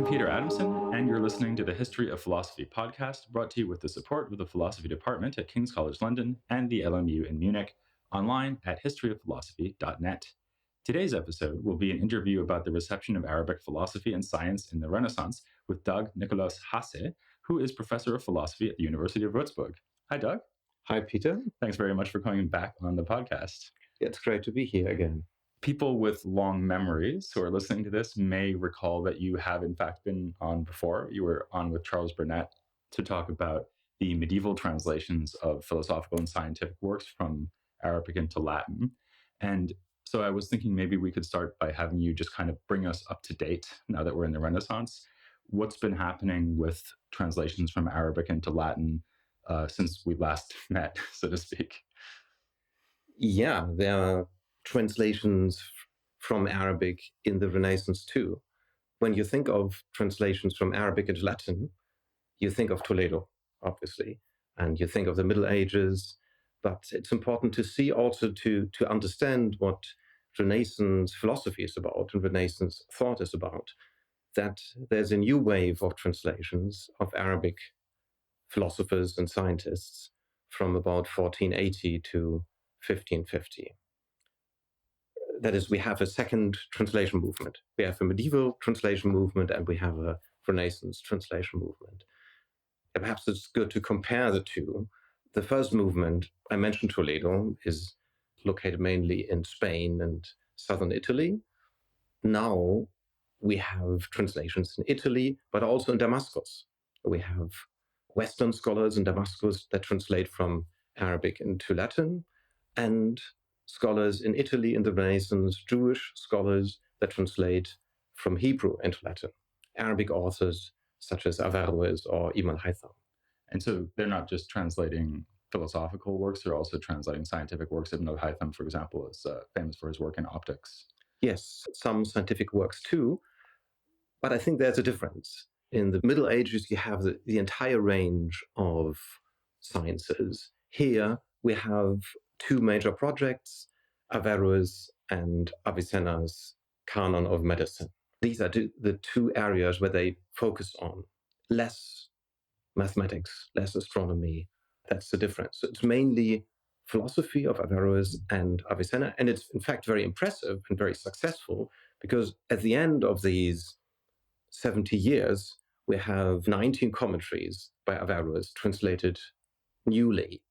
I'm Peter Adamson, and you're listening to the History of Philosophy podcast, brought to you with the support of the Philosophy Department at King's College London and the LMU in Munich, online at historyofphilosophy.net. Today's episode will be an interview about the reception of Arabic philosophy and science in the Renaissance with Dag Nikolaus Hasse, who is professor of philosophy at the University of Würzburg. Hi, Doug. Hi, Peter. Thanks very much for coming back on the podcast. It's great to be here again. People with long memories who are listening to this may recall that you have, in fact, been on before. You were on with Charles Burnett to talk about the medieval translations of philosophical and scientific works from Arabic into Latin. And so I was thinking maybe we could start by having you just kind of bring us up to date now that we're in the Renaissance. What's been happening with translations from Arabic into Latin since we last met, so to speak? Yeah, there are translations from Arabic in the Renaissance too. When you think of translations from Arabic into Latin, you think of Toledo, obviously, and you think of the Middle Ages. But it's important to see also to understand what Renaissance philosophy is about and Renaissance thought is about, that there's a new wave of translations of Arabic philosophers and scientists from about 1480 to 1550. That is, we have a second translation movement. We have a medieval translation movement and we have a Renaissance translation movement. And perhaps it's good to compare the two. The first movement, I mentioned Toledo, is located mainly in Spain and southern Italy. Now we have translations in Italy, but also in Damascus. We have Western scholars in Damascus that translate from Arabic into Latin, and scholars in Italy in the Renaissance, Jewish scholars that translate from Hebrew into Latin, Arabic authors such as Averroes or Ibn Haytham. And so they're not just translating philosophical works, they're also translating scientific works. Ibn Haytham, for example, is famous for his work in optics. Yes, some scientific works too, but I think there's a difference. In the Middle Ages, you have the entire range of sciences. Here, we have two major projects, Averroes and Avicenna's Canon of Medicine. These are the two areas where they focus on. Less mathematics, less astronomy. That's the difference. So it's mainly philosophy of Averroes and Avicenna, and it's in fact very impressive and very successful because at the end of these 70 years, we have 19 commentaries by Averroes translated newly,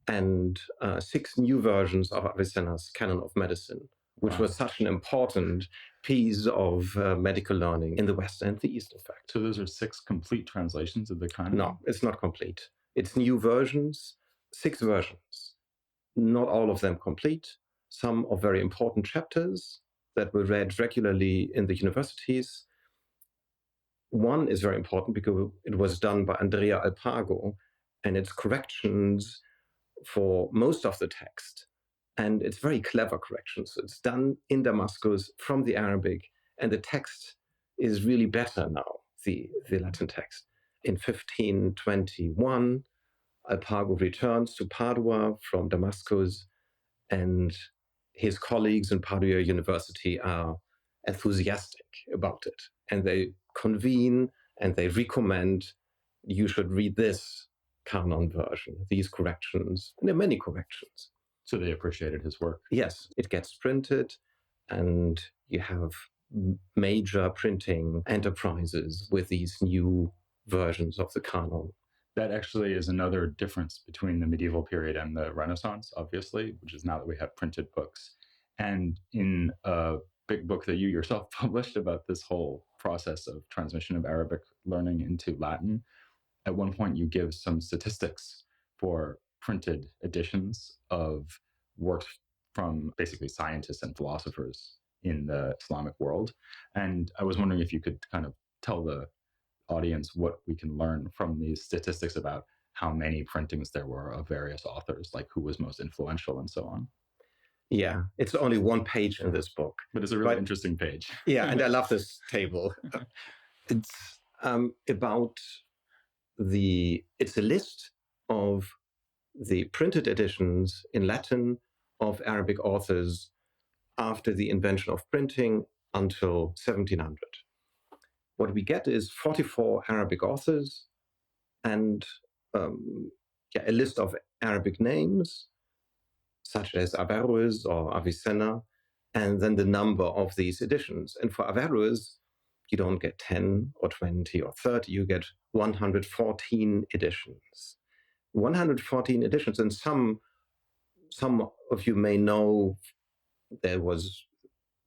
and 6 new versions of Avicenna's Canon of Medicine, which was such an important piece of medical learning in the West and the East, in fact. So those are 6 complete translations of the Canon? No, it's not complete. It's new versions, 6 versions. Not all of them complete. Some of very important chapters that were read regularly in the universities. One is very important because it was done by Andrea Alpago, and its corrections for most of the text. And it's very clever corrections. So it's done in Damascus from the Arabic, and the text is really better now, the Latin text. In 1521, Alpago returns to Padua from Damascus, and his colleagues in Padua University are enthusiastic about it. And they convene and they recommend you should read this Canon version, these corrections. And there are many corrections. So they appreciated his work. Yes, it gets printed, and you have major printing enterprises with these new versions of the Canon. That actually is another difference between the medieval period and the Renaissance, obviously, which is now that we have printed books. And in a big book that you yourself published about this whole process of transmission of Arabic learning into Latin, at one point you give some statistics for printed editions of works from basically scientists and philosophers in the Islamic world. And I was wondering if you could kind of tell the audience what we can learn from these statistics about how many printings there were of various authors, like who was most influential and so on. Yeah, it's only one page in this book. But it's a really interesting page. Yeah, and I love this table. It's about it's a list of the printed editions in Latin of Arabic authors after the invention of printing until 1700. what we get is 44 Arabic authors and a list of Arabic names, such as Averroes or Avicenna, and then the number of these editions. And for Averroes, you don't get 10 or 20 or 30, you get 114 editions. 114 editions, and some of you may know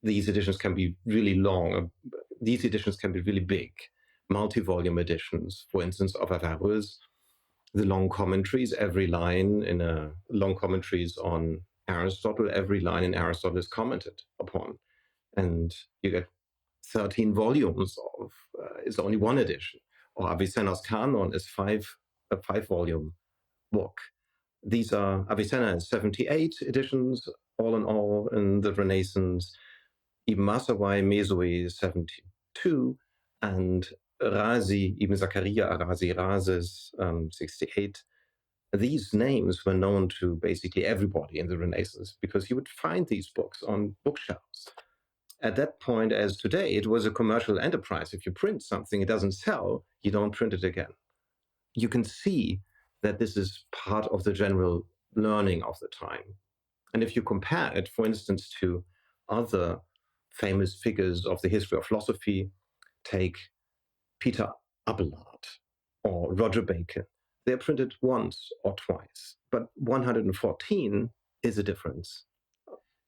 these editions can be really long. These editions can be really big, multi-volume editions, for instance, of Averroes, the long commentaries, every line in a long commentaries on Aristotle, every line in Aristotle is commented upon. And you get 13 volumes of, is only one edition. Or Avicenna's Canon is a 5-volume book. These are, Avicenna has 78 editions, all in all, in the Renaissance. Ibn Masawai, Mesoi, 72, and Razi, Ibn Zakaria, Razi, Razes, 68. These names were known to basically everybody in the Renaissance because you would find these books on bookshelves. At that point, as today, it was a commercial enterprise. If you print something, it doesn't sell, you don't print it again. You can see that this is part of the general learning of the time. And if you compare it, for instance, to other famous figures of the history of philosophy, take Peter Abelard or Roger Bacon. They're printed once or twice, but 114 is a difference.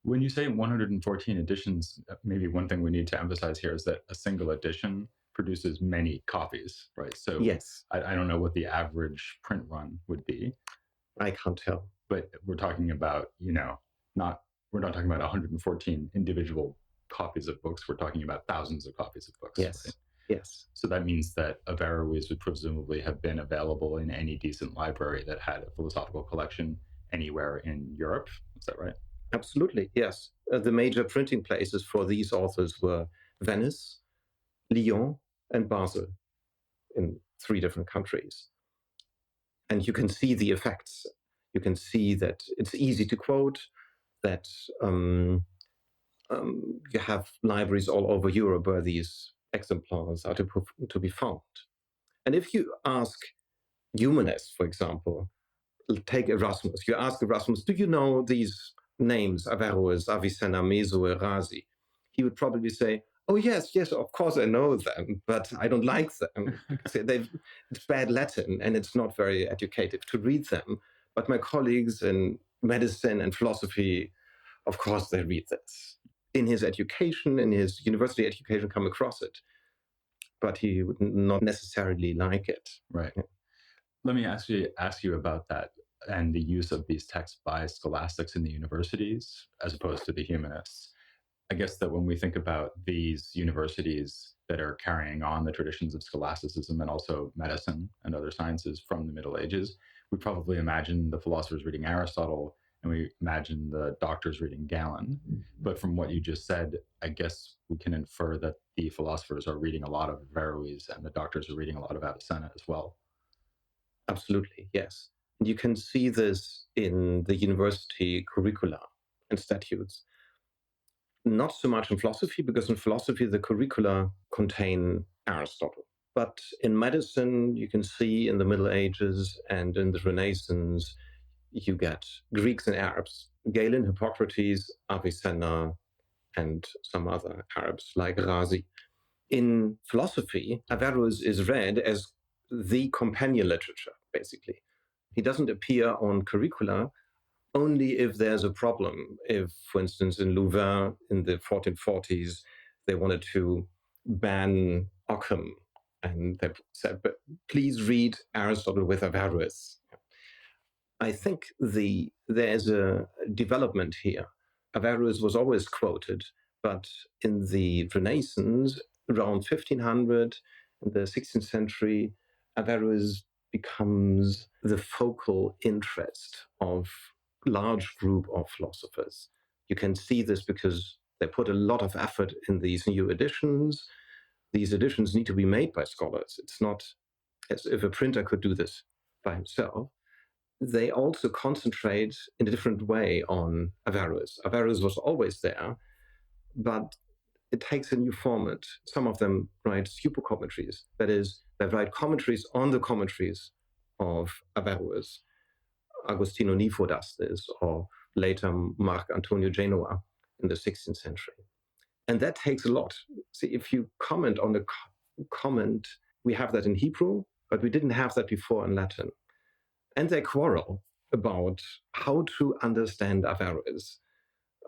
When you say 114 editions, maybe one thing we need to emphasize here is that a single edition produces many copies, right? So yes, I don't know what the average print run would be. I can't tell. But we're talking about, we're not talking about 114 individual copies of books. We're talking about thousands of copies of books. Yes. Right? Yes. So that means that Averroes would presumably have been available in any decent library that had a philosophical collection anywhere in Europe. Is that right? Absolutely, yes. The major printing places for these authors were Venice, Lyon, and Basel in 3 different countries. And you can see the effects. You can see that it's easy to quote, that you have libraries all over Europe where these exemplars are to be found. And if you ask humanists, for example, take Erasmus, you ask Erasmus, do you know these names, Averroes, Avicenna, Mesoi, Razi? He would probably say, oh, yes, of course I know them, but I don't like them. It's bad Latin and it's not very educative to read them. But my colleagues in medicine and philosophy, of course, they read this. In his education, in his university education, come across it. But he would not necessarily like it. Right. Let me ask you about that and the use of these texts by scholastics in the universities as opposed to the humanists. I guess that when we think about these universities that are carrying on the traditions of scholasticism and also medicine and other sciences from the Middle Ages, we probably imagine the philosophers reading Aristotle and we imagine the doctors reading Galen. But from what you just said, I guess we can infer that the philosophers are reading a lot of Averroes and the doctors are reading a lot of Avicenna as well. Absolutely, yes. You can see this in the university curricula and statutes. Not so much in philosophy, because in philosophy the curricula contain Aristotle. But in medicine, you can see in the Middle Ages and in the Renaissance, you get Greeks and Arabs, Galen, Hippocrates, Avicenna, and some other Arabs like Razi. In philosophy, Averroes is read as the companion literature, basically. He doesn't appear on curricula only if there's a problem. If, for instance, in Louvain in the 1440s, they wanted to ban Occam, and they said, but please read Aristotle with Averroes. I think there's a development here. Averroes was always quoted, but in the Renaissance, around 1500, in the 16th century, Averroes becomes the focal interest of large group of philosophers. You can see this because they put a lot of effort in these new editions. These editions need to be made by scholars. It's not as if a printer could do this by himself. They also concentrate in a different way on Averroes. Averroes was always there, but it takes a new format. Some of them write super commentaries. That is, they write commentaries on the commentaries of Averroes. Agostino Nifo does this, or later Marc Antonio Genoa in the 16th century. And that takes a lot. See, if you comment on the comment, we have that in Hebrew, but we didn't have that before in Latin. And they quarrel about how to understand Averroes.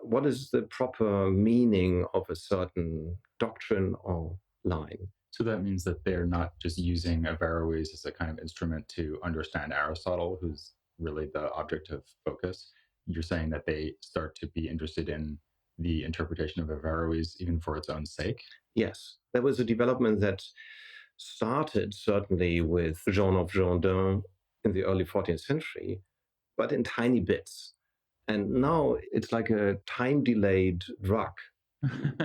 What is the proper meaning of a certain doctrine or line? So that means that they're not just using Averroes as a kind of instrument to understand Aristotle, who's really the object of focus. You're saying that they start to be interested in the interpretation of Averroes even for its own sake? Yes, there was a development that started certainly with Jean of Jourdain in the early 14th century, but in tiny bits. And now it's like a time-delayed drug.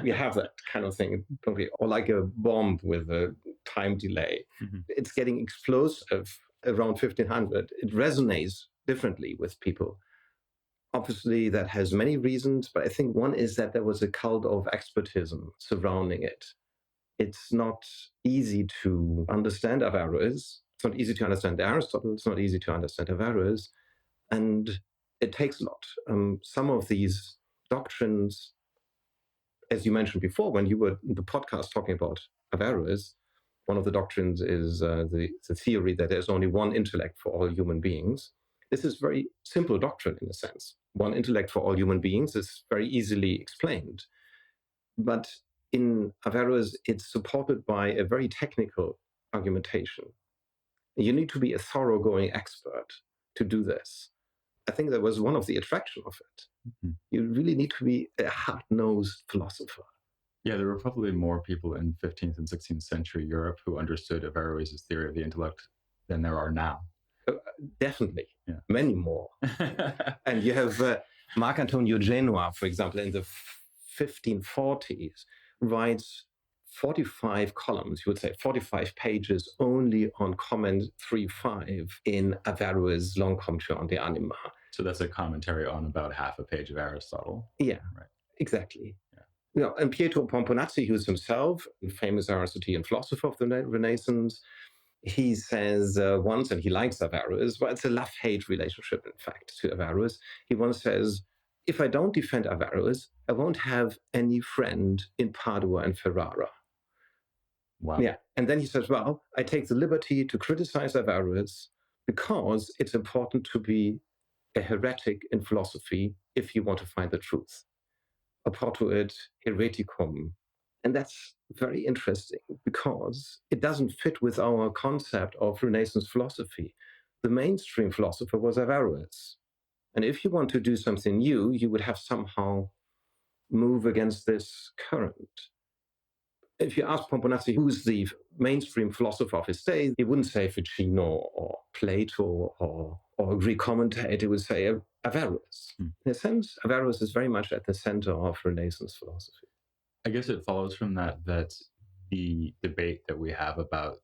We have that kind of thing, probably, or like a bomb with a time delay. Mm-hmm. It's getting explosive around 1500. It resonates differently with people. Obviously, that has many reasons, but I think one is that there was a cult of expertism surrounding it. It's not easy to understand Averroes. It's not easy to understand Aristotle. It's not easy to understand Averroes. And it takes a lot. Some of these doctrines, as you mentioned before, when you were in the podcast talking about Averroes, one of the doctrines is the theory that there's only one intellect for all human beings. This is very simple doctrine in a sense. One intellect for all human beings is very easily explained. But in Averroes, it's supported by a very technical argumentation. You need to be a thoroughgoing expert to do this. I think that was one of the attractions of it. Mm-hmm. You really need to be a hard-nosed philosopher. Yeah, there were probably more people in 15th and 16th century Europe who understood Averroes' theory of the intellect than there are now. Definitely, yeah. Many more. And you have Marc Antonio Genoa, for example, in the 1540s, writes 45 columns, you would say 45 pages only on comment 3.5 in Averroes' long commentary on the Anima. So that's a commentary on about half a page of Aristotle. Yeah, right. Exactly. Yeah. You know, and Pietro Pomponazzi, who's himself a famous Aristotelian philosopher of the Renaissance, he says once, and he likes Averroes, but it's a love-hate relationship, in fact, to Averroes. He once says, if I don't defend Averroes, I won't have any friend in Padua and Ferrara. Wow. Yeah. And then he says, well, I take the liberty to criticize Averroes because it's important to be a heretic in philosophy if you want to find the truth. Oportuit hereticum. And that's very interesting because it doesn't fit with our concept of Renaissance philosophy. The mainstream philosopher was Averroes. And if you want to do something new, you would have somehow move against this current. If you ask Pomponazzi who's the mainstream philosopher of his day, he wouldn't say Ficino or Plato or a Greek commentator. He would say Averroes. In a sense, Averroes is very much at the center of Renaissance philosophy. I guess it follows from that the debate that we have about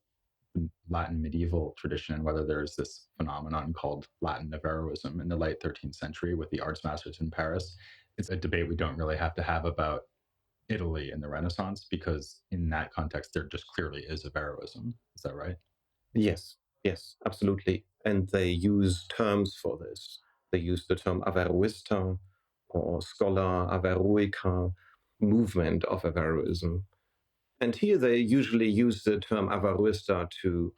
Latin medieval tradition and whether there's this phenomenon called Latin Averroism in the late 13th century with the arts masters in Paris. It's a debate we don't really have to have about Italy in the Renaissance, because in that context, there just clearly is Averroism. Is that right? Yes, absolutely. And they use terms for this. They use the term Averroista or scholar Averroica, movement of Averroism. And here they usually use the term Averroista to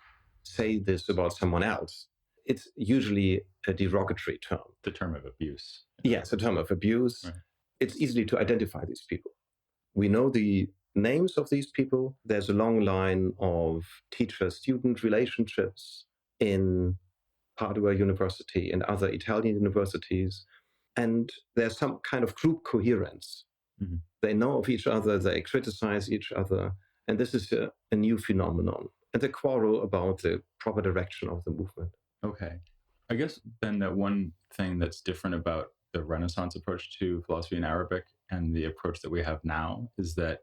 say this about someone else. It's usually a derogatory term. The term of abuse. Yes, a term of abuse. Right. It's easy to identify these people. We know the names of these people. There's a long line of teacher-student relationships in Padua University and other Italian universities. And there's some kind of group coherence. Mm-hmm. They know of each other, they criticize each other. And this is a new phenomenon. And they quarrel about the proper direction of the movement. Okay. I guess then that one thing that's different about the Renaissance approach to philosophy in Arabic and the approach that we have now is that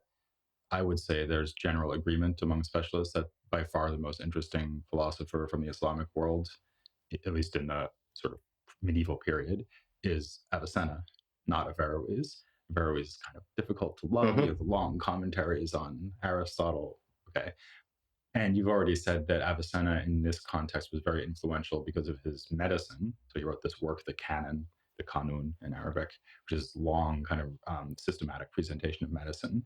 I would say there's general agreement among specialists that by far the most interesting philosopher from the Islamic world, at least in the sort of medieval period, is Avicenna, not Averroes. Averroes is kind of difficult to love. You have long commentaries on Aristotle. Okay. And you've already said that Avicenna in this context was very influential because of his medicine. So he wrote this work, the Canon, the Kanun in Arabic, which is long kind of systematic presentation of medicine.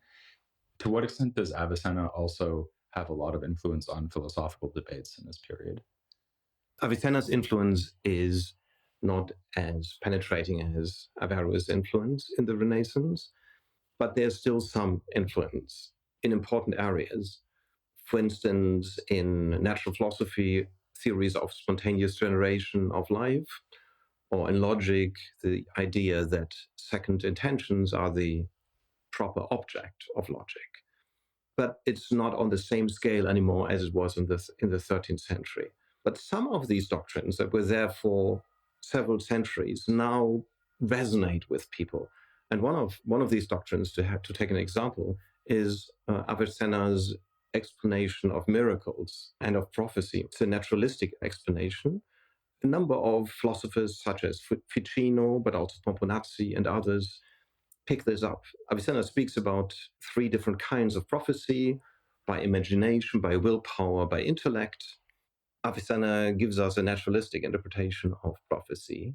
To what extent does Avicenna also have a lot of influence on philosophical debates in this period? Avicenna's influence is not as penetrating as Averroes' influence in the Renaissance, but there's still some influence in important areas. For instance, in natural philosophy, theories of spontaneous generation of life, or in logic, the idea that second intentions are the proper object of logic. But it's not on the same scale anymore as it was in the 13th century. But some of these doctrines that were there for several centuries now resonate with people. And one of these doctrines, to take an example, is Avicenna's explanation of miracles and of prophecy. It's a naturalistic explanation. A number of philosophers, such as Ficino, but also Pomponazzi and others, pick this up. Avicenna speaks about three different kinds of prophecy: by imagination, by willpower, by intellect. Avicenna gives us a naturalistic interpretation of prophecy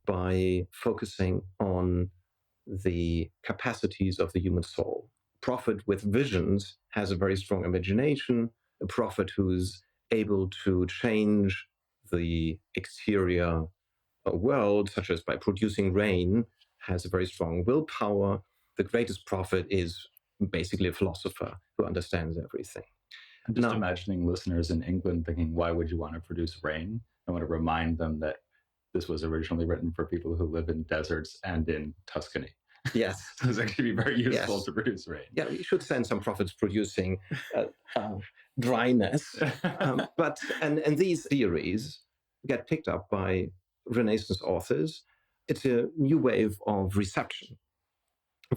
by focusing on the capacities of the human soul. A prophet with visions has a very strong imagination. A prophet who's able to change the exterior world, such as by producing rain, has a very strong willpower. The greatest prophet is basically a philosopher who understands everything. I'm just imagining listeners in England thinking, why would you want to produce rain? I want to remind them that this was originally written for people who live in deserts and in Tuscany. Yes. So it's actually very useful to produce rain. Yeah, we should send some prophets producing dryness. And these theories get picked up by Renaissance authors. It's a new wave of reception.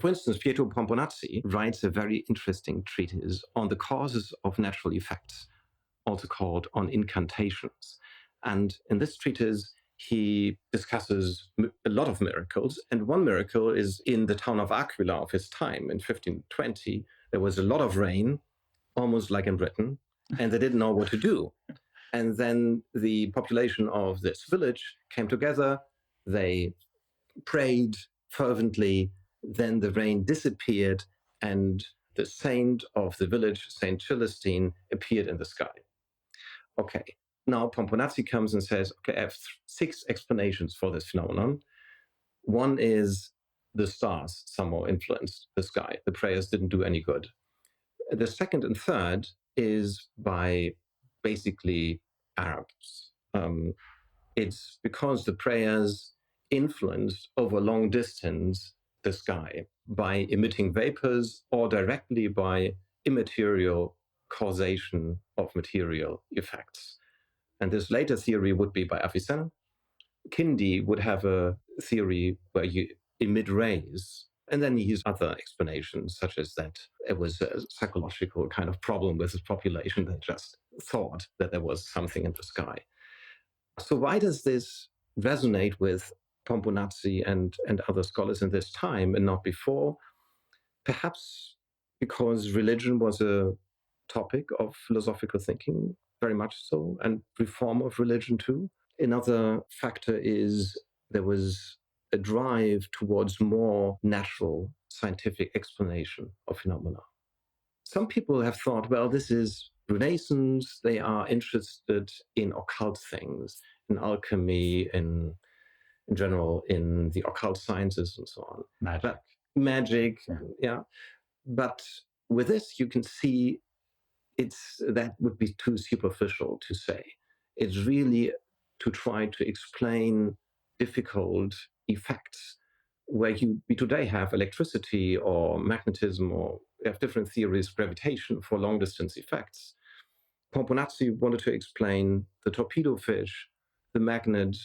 For instance, Pietro Pomponazzi writes a very interesting treatise on the causes of natural effects, also called On Incantations. And in this treatise, he discusses a lot of miracles. And one miracle is in the town of Aquila of his time in 1520. There was a lot of rain, almost like in Britain, and they didn't know what to do. And then the population of this village came together. They prayed fervently. Then the rain disappeared, and the saint of the village, Saint Celestine, appeared in the sky. Okay, now Pomponazzi comes and says, okay, I have 6 explanations for this phenomenon. One is the stars somehow influenced the sky. The prayers didn't do any good. The second and third is by basically Arabs. It's because the prayers influenced over long distance the sky by emitting vapors or directly by immaterial causation of material effects. And this later theory would be by Avicenna. Kindi would have a theory where you emit rays, and then he has other explanations, such as that it was a psychological kind of problem with his population. They just thought that there was something in the sky. So why does this resonate with Pomponazzi and other scholars in this time and not before? Perhaps because religion was a topic of philosophical thinking, very much so, and reform of religion too. Another factor is there was a drive towards more natural scientific explanation of phenomena. Some people have thought, well, this is Renaissance. They are interested in occult things, in alchemy, in general, in the occult sciences and so on. Magic, yeah. But with this, you can see that would be too superficial to say. It's really to try to explain difficult effects where we today have electricity or magnetism, or we have different theories, gravitation for long distance effects. Pomponazzi wanted to explain the torpedo fish, the magnet,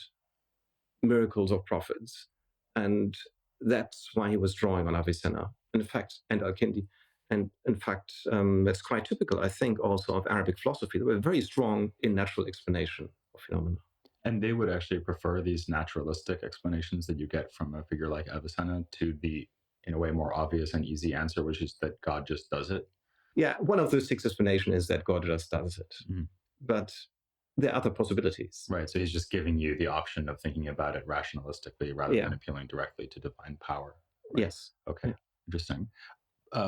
miracles of prophets. And that's why he was drawing on Avicenna, in fact, and Al-Kindi. And in fact, that's quite typical, I think, also of Arabic philosophy. They were very strong in natural explanation of phenomena. And they would actually prefer these naturalistic explanations that you get from a figure like Avicenna to the in a way, more obvious and easy answer, which is that God just does it? Yeah, one of those 6 explanations is that God just does it. Mm. But there are other possibilities. Right. So he's just giving you the option of thinking about it rationalistically rather than appealing directly to divine power. Right? Yes. Okay. Interesting.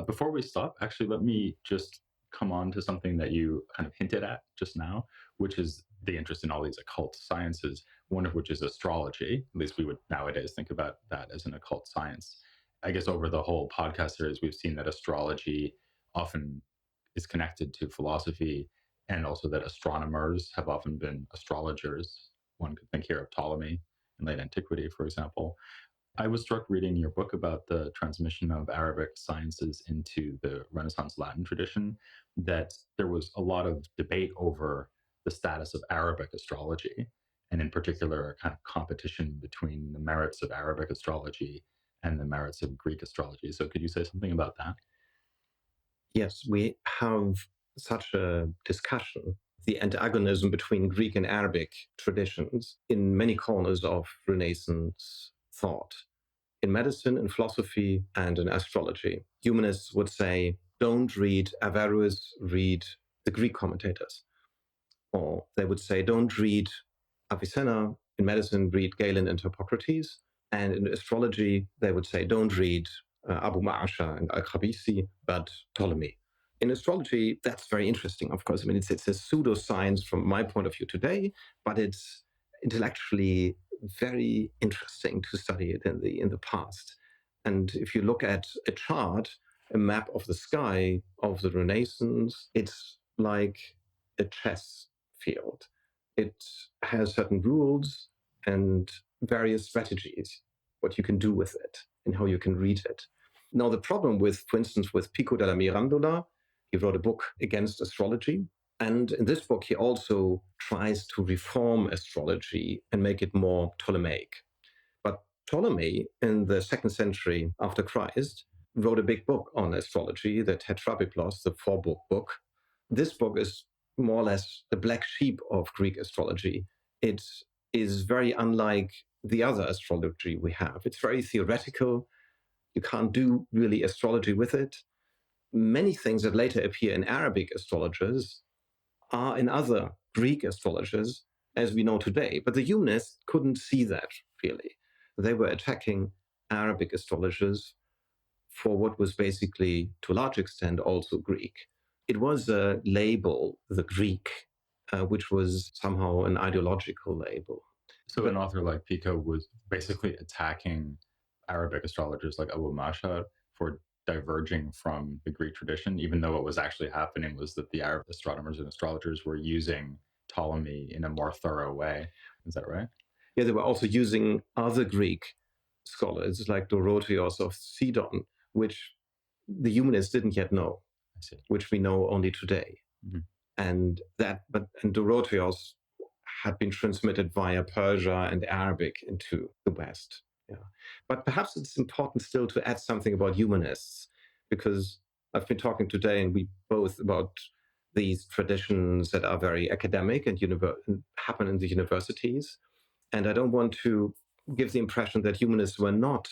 Before we stop, actually, let me just come on to something that you kind of hinted at just now, which is the interest in all these occult sciences, one of which is astrology. At least we would nowadays think about that as an occult science. I guess over the whole podcast series, we've seen that astrology often is connected to philosophy, and also that astronomers have often been astrologers. One could think here of Ptolemy in late antiquity, for example. I was struck reading your book about the transmission of Arabic sciences into the Renaissance Latin tradition, that there was a lot of debate over the status of Arabic astrology, and in particular, a kind of competition between the merits of Arabic astrology and the merits of Greek astrology. So could you say something about that? Yes, we have such a discussion, the antagonism between Greek and Arabic traditions in many corners of Renaissance thought. In medicine, in philosophy, and in astrology, humanists would say, don't read Averroes, read the Greek commentators. Or they would say, don't read Avicenna. In medicine, read Galen and Hippocrates. And in astrology, they would say, don't read Abu Ma'asha and Al-Khabisi, but Ptolemy. In astrology, that's very interesting, of course. I mean, it's a pseudoscience from my point of view today, but it's intellectually very interesting to study it in the past. And if you look at a chart, a map of the sky of the Renaissance, it's like a chess field. It has certain rules and various strategies, what you can do with it and how you can read it. Now, the problem with, for instance, with Pico della Mirandola, he wrote a book against astrology. And in this book, he also tries to reform astrology and make it more Ptolemaic. But Ptolemy, in the 2nd century after Christ, wrote a big book on astrology, the Tetrabiblos, the 4-book book. This book is more or less the black sheep of Greek astrology. It is very unlike the other astrology we have. It's very theoretical. You can't do really astrology with it. Many things that later appear in Arabic astrologers are in other Greek astrologers, as we know today. But the humanists couldn't see that, really. They were attacking Arabic astrologers for what was basically, to a large extent, also Greek. It was a label, the Greek, which was somehow an ideological label. So an author like Pico was basically attacking Arabic astrologers like Abu Ma'asha for diverging from the Greek tradition, even though what was actually happening was that the Arab astronomers and astrologers were using Ptolemy in a more thorough way. Is that right? Yeah, they were also using other Greek scholars like Dorotheos of Sidon, which the humanists didn't yet know, which we know only today. Mm-hmm. And Dorotheos had been transmitted via Persia and Arabic into the West. Yeah. But perhaps it's important still to add something about humanists, because I've been talking today, and we both, about these traditions that are very academic and happen in the universities. And I don't want to give the impression that humanists were not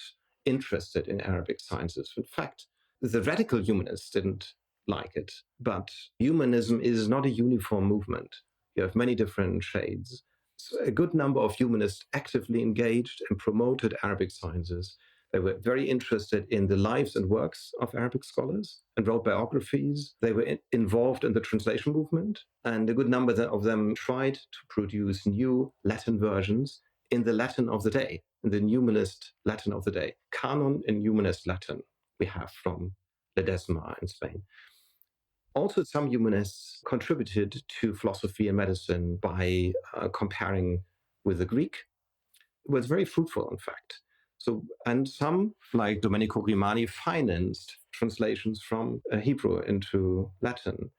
interested in Arabic sciences. In fact, the radical humanists didn't like it. But humanism is not a uniform movement. You have many different shades. So a good number of humanists actively engaged and promoted Arabic sciences. They were very interested in the lives and works of Arabic scholars and wrote biographies. They were involved in the translation movement, and a good number of them tried to produce new Latin versions in the Latin of the day, in the humanist Latin of the day. Canon in humanist Latin we have from Ledesma in Spain. Also, some humanists contributed to philosophy and medicine by comparing with the Greek. It was very fruitful, in fact. So, and some, like Domenico Grimani, financed translations from Hebrew into Latin.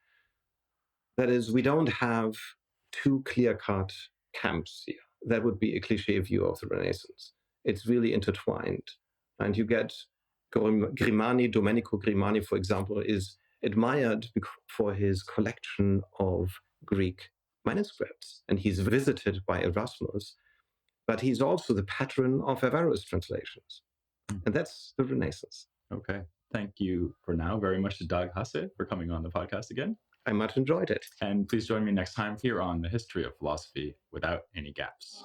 That is, we don't have two clear-cut camps here. That would be a cliché view of the Renaissance. It's really intertwined. And you get Grimani, Domenico Grimani, for example, is admired for his collection of Greek manuscripts. And he's visited by Erasmus, but he's also the patron of Averroes translations. And that's the Renaissance. Okay. Thank you for now very much to Dag Hasse for coming on the podcast again. I much enjoyed it. And please join me next time here on The History of Philosophy Without Any Gaps.